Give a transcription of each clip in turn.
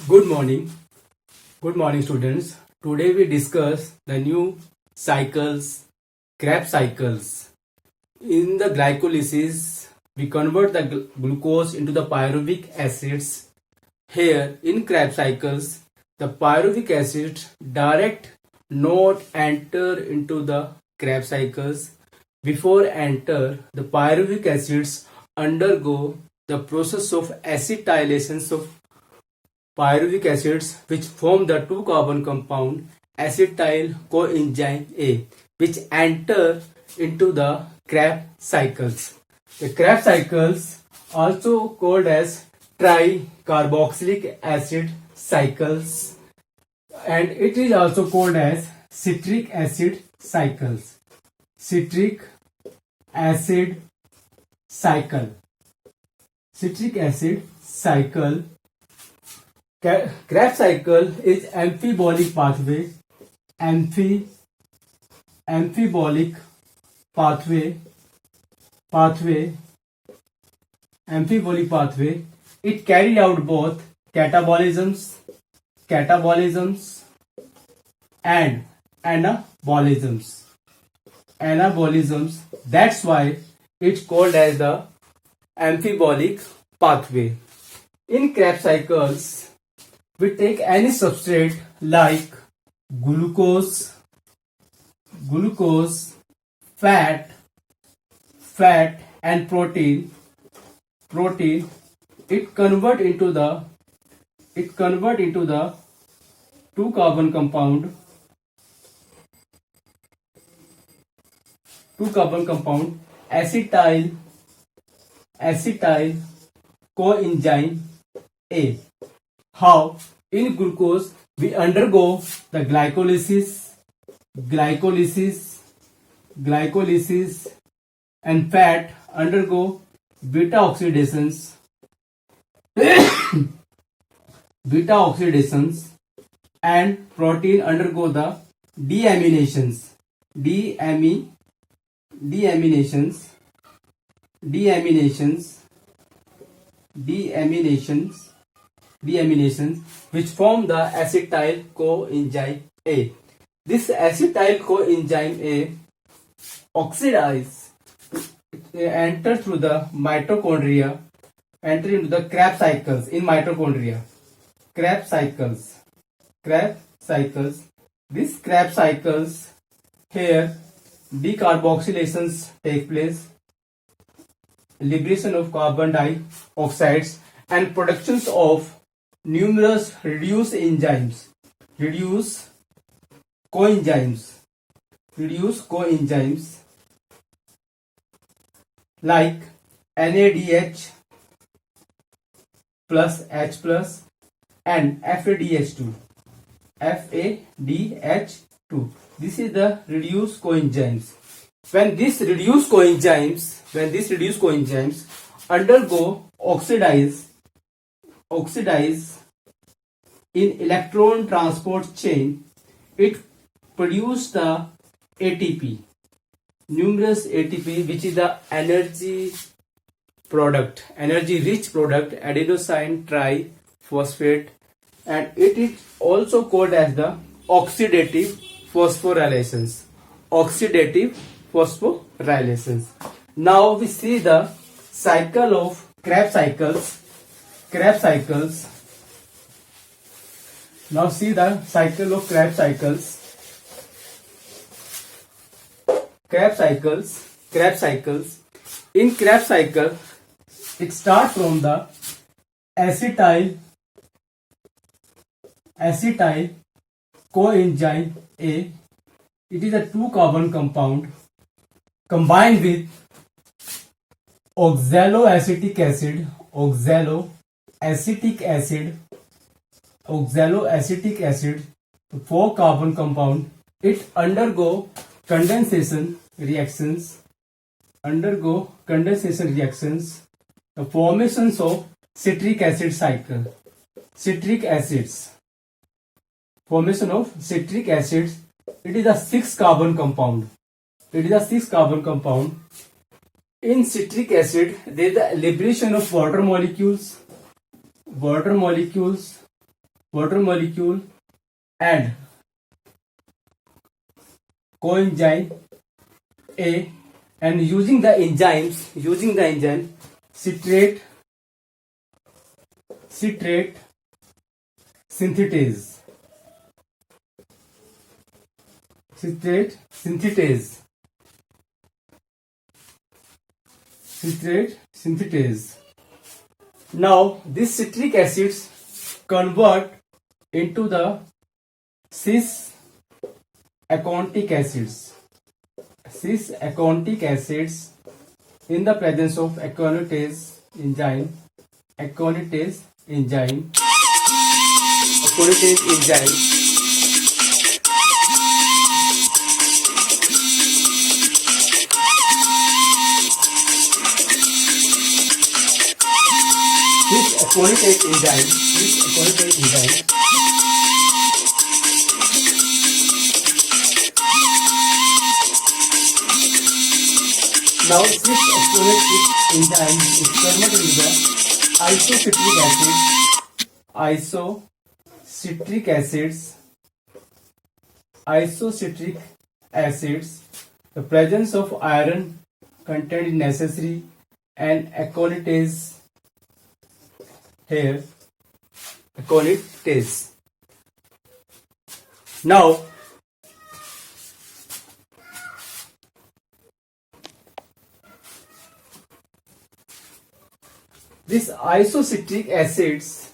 Good morning. Good morning, students. Today we discuss the new cycles, Krebs cycles. In the glycolysis, we convert the glucose into the pyruvic acids. Here, in Krebs cycles, the pyruvic acids direct not enter into the Krebs cycles. Before enter, the pyruvic acids undergo the process of acetylation of pyruvic acids which form the two carbon compound acetyl coenzyme A, which enter into the Krebs cycles. The Krebs cycles, also called as tricarboxylic acid cycles, and it is also called as citric acid cycles. Citric acid cycle. Citric acid cycle. Krebs cycle is amphibolic pathway. Amphibolic pathway. Amphibolic pathway. It carried out both catabolisms and anabolisms. That's why it's called as the amphibolic pathway. In Krebs cycles, we take any substrate like glucose, fat and protein. It convert into the two carbon compound acetyl coenzyme A. How? In glucose we undergo the glycolysis, and fat undergo beta oxidations and protein undergo the deaminations which form the acetyl coenzyme A. This acetyl coenzyme A oxidize, enter through the mitochondria, enter into the Krebs cycles in mitochondria. Krebs cycles. These Krebs cycles, here decarboxylations take place, liberation of carbon dioxides and productions of numerous reduce coenzymes like NADH plus H plus and FADH2. This is the reduced coenzymes. When these reduced coenzymes undergo oxidize in electron transport chain, it produces the ATP, numerous ATP, which is the energy rich product, adenosine triphosphate, and it is also called as the oxidative phosphorylations. Now we see the cycle of Krebs cycles. Now see the cycle of Krebs cycles. In Krebs cycle, it starts from the acetyl coenzyme A. It is a two carbon compound combined with oxaloacetic acid, four carbon compound. It undergo condensation reactions, the formations of citric acid cycle. Formation of citric acids. It is a 6 carbon compound. In citric acid, there is the liberation of water molecules water molecule and coenzyme A, and using the enzyme citrate synthetase. Now these citric acids convert into the cis acontic acids. In the presence of aconitase enzyme. This aconitase enzyme now this aconitase enzyme is converted into the isocitric acids. The presence of iron content is necessary and aconitase here. Now this isocitric acids,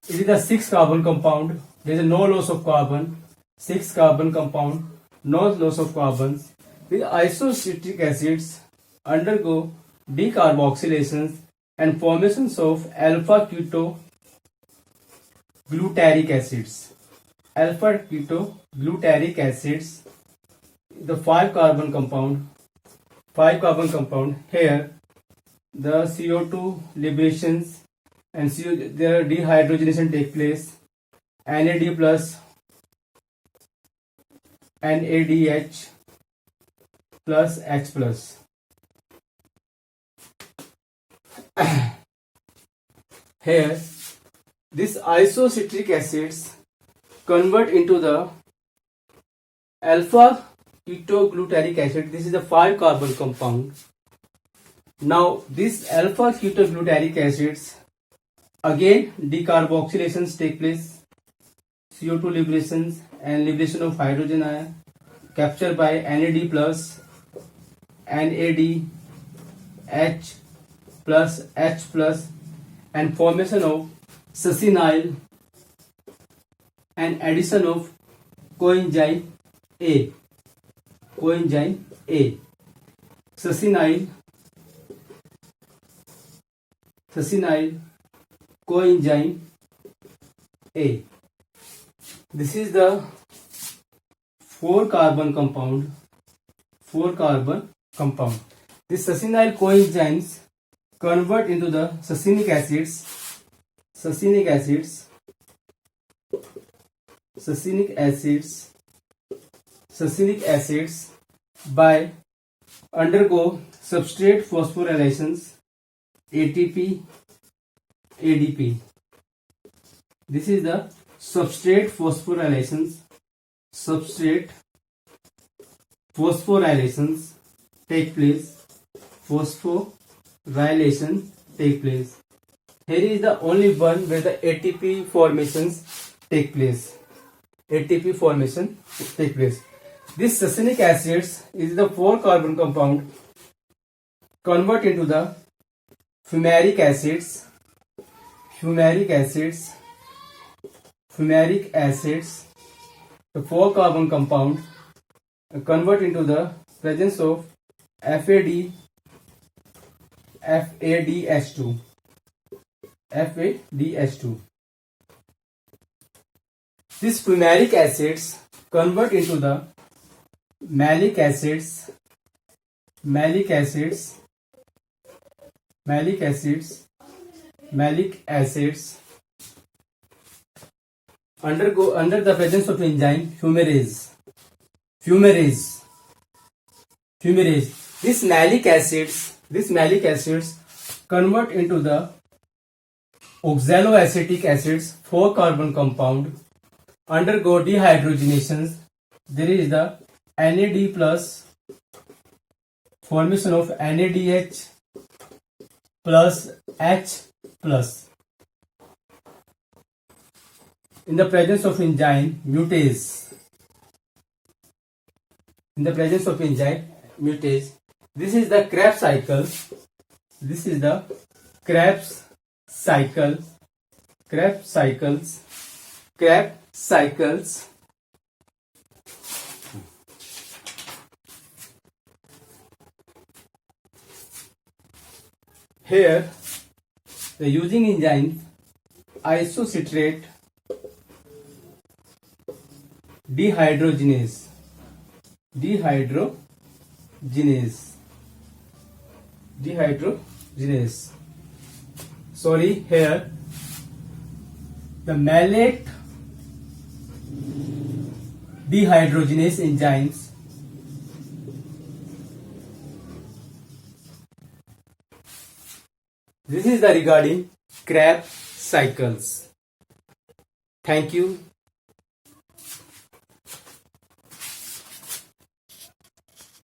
it is a 6 carbon compound. There is no loss of carbon. 6 carbon compound, no loss of carbons. These isocitric acids undergo decarboxylations and formations of alpha ketogluteric acids. The 5 carbon compound here. The CO2 liberations and their dehydrogenation take place. NAD plus NADH plus H plus. Here, these isocitric acids convert into the alpha ketogluteric acid. This is a 5 carbon compound. Now these alpha ketogluteric acids, again decarboxylations take place, CO2 liberations and liberation of hydrogen ion captured by NAD plus NADH plus H plus and formation of succinyl and addition of coenzyme A. Succinyl coenzyme A. This is the 4 carbon compound. These succinyl coenzymes convert into the succinic acids by undergo substrate phosphorylations ATP ADP. This is the substrate phosphorylations take place. Here is the only one where the ATP formations take place. This succinic acids is the 4 carbon compound convert into the fumaric acids. The 4 carbon compound convert into the presence of FADH2. These fumaric acids convert into the malic acids under the presence of enzyme fumarase. These malic acids convert into the oxaloacetic acids, 4 carbon compound, undergo dehydrogenations. There is the NAD plus, formation of NADH plus H plus. In the presence of enzyme mutase, this is the Krebs cycle. This is the Krebs cycle. Krebs cycles. Here, the using enzyme isocitrate dehydrogenase. Sorry, here the malate dehydrogenase enzymes this is the regarding Krebs cycles. Thank you.